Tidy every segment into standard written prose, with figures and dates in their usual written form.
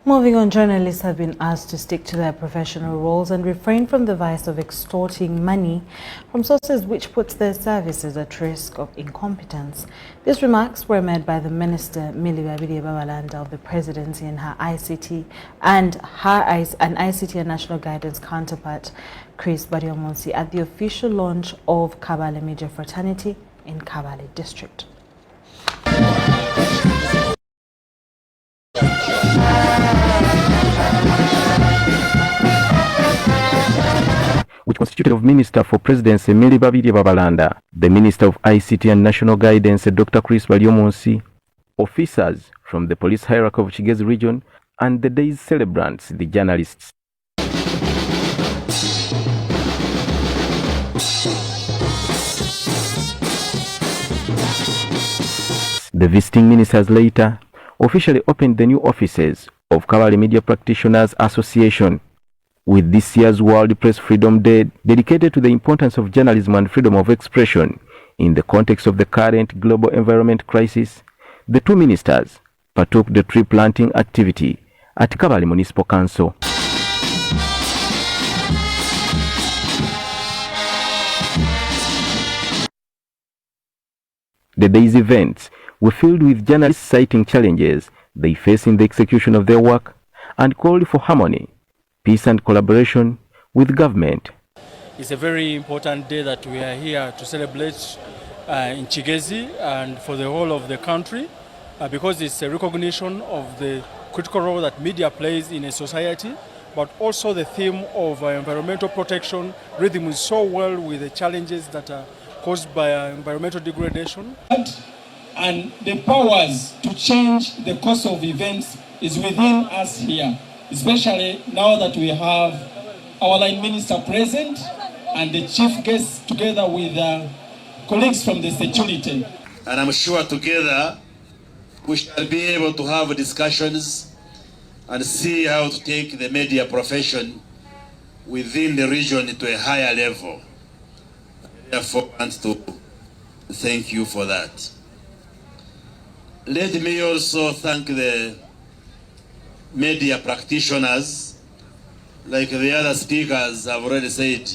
Moving on, journalists have been asked to stick to their professional roles and refrain from the vice of extorting money from sources which puts their services at risk of incompetence. These remarks were made by the Minister Millie Babalanda of the Presidency and her ICT and National Guidance counterpart Chris Bariomonsi at the official launch of Kabale Media Fraternity in Kabale District. Which constituted of Minister for Presidency Millie Babalanda, the Minister of ICT and National Guidance Dr. Chris Bariomonsi, officers from the police hierarchy of Kigezi region, and the day's celebrants, the journalists. The visiting ministers later officially opened the new offices of Kabale Media Practitioners Association, with this year's World Press Freedom Day dedicated to the importance of journalism and freedom of expression in the context of the current global environment crisis. The two ministers partook the tree planting activity at Kabale Municipal Council. The day's events were filled with journalists citing challenges they face in the execution of their work and called for harmony, peace and collaboration with government. It's a very important day that we are here to celebrate in Kigezi and for the whole of the country because it's a recognition of the critical role that media plays in a society, but also the theme of environmental protection rhythms so well with the challenges that are caused by environmental degradation. And the powers to change the course of events is within us here, especially now that we have our line minister present and the chief guests together with colleagues from the security. And I'm sure together we shall be able to have discussions and see how to take the media profession within the region to a higher level. Therefore, I want to thank you for that. Let me also thank the media practitioners, like the other speakers have already said,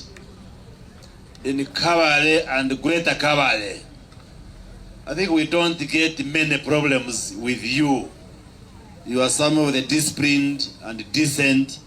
in Kabale and Greater Kabale. I think we don't get many problems with you. You are some of the disciplined and decent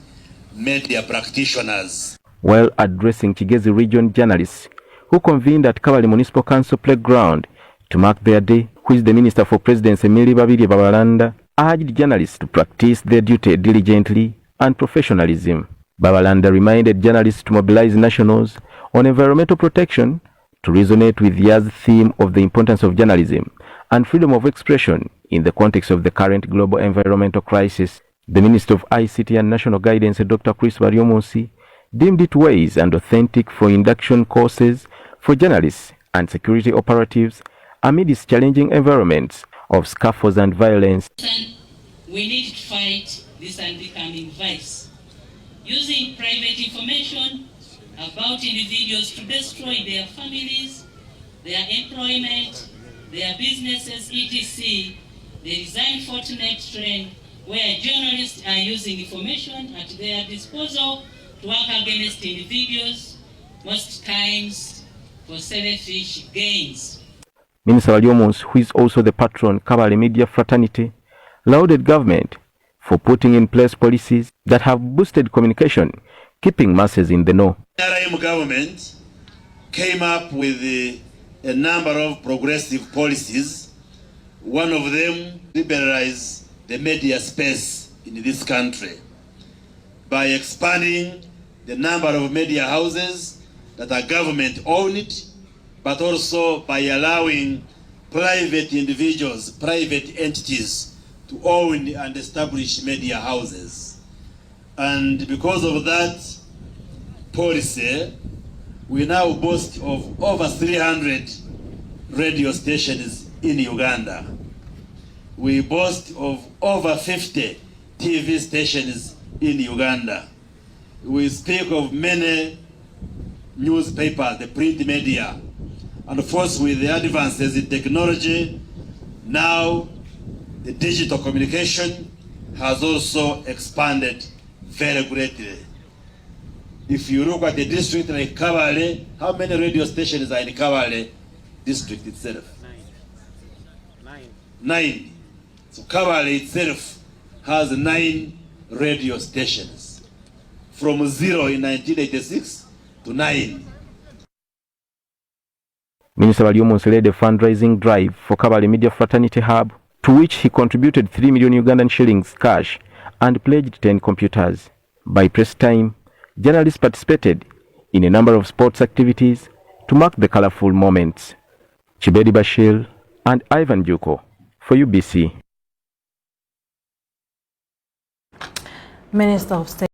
media practitioners. While addressing Kigezi region journalists who convened at Kabale Municipal Council playground to mark their day, which the Minister for Presidency Millie Babalanda urged journalists to practice their duty diligently and professionalism. Babalanda reminded journalists to mobilize nationals on environmental protection to resonate with year's theme of the importance of journalism and freedom of expression in the context of the current global environmental crisis. The Minister of ICT and National Guidance, Dr. Chris Bariomonsi, deemed it wise and authentic for induction courses for journalists and security operatives amidst challenging environments of scaffolds and violence. We need to fight this unbecoming vice, using private information about individuals to destroy their families, their employment, their businesses, etc. There is an unfortunate trend where journalists are using information at their disposal to work against individuals, most times for selfish gains. Minister Bariomonsi, who is also the patron Kabale Media Fraternity, lauded government for putting in place policies that have boosted communication, keeping masses in the know. The NRM government came up with a number of progressive policies. One of them liberalized the media space in this country by expanding the number of media houses that are government owned, but also by allowing private individuals, private entities to own and establish media houses. And because of that policy, we now boast of over 300 radio stations in Uganda. We boast of over 50 TV stations in Uganda. We speak of many newspapers, the print media. And of course, with the advances in technology, now the digital communication, has also expanded very greatly. If you look at the district like Kabale, how many radio stations are in Kabale district itself? Nine. So Kabale itself has 9 radio stations, from 0 in 1986 to 9. Minister Waliomunsi led a fundraising drive for Kabale Media Fraternity Hub, to which he contributed 3 million Ugandan shillings cash and pledged 10 computers. By press time, journalists participated in a number of sports activities to mark the colorful moments. Chibedi Bashir and Ivan Juko for UBC. Minister of State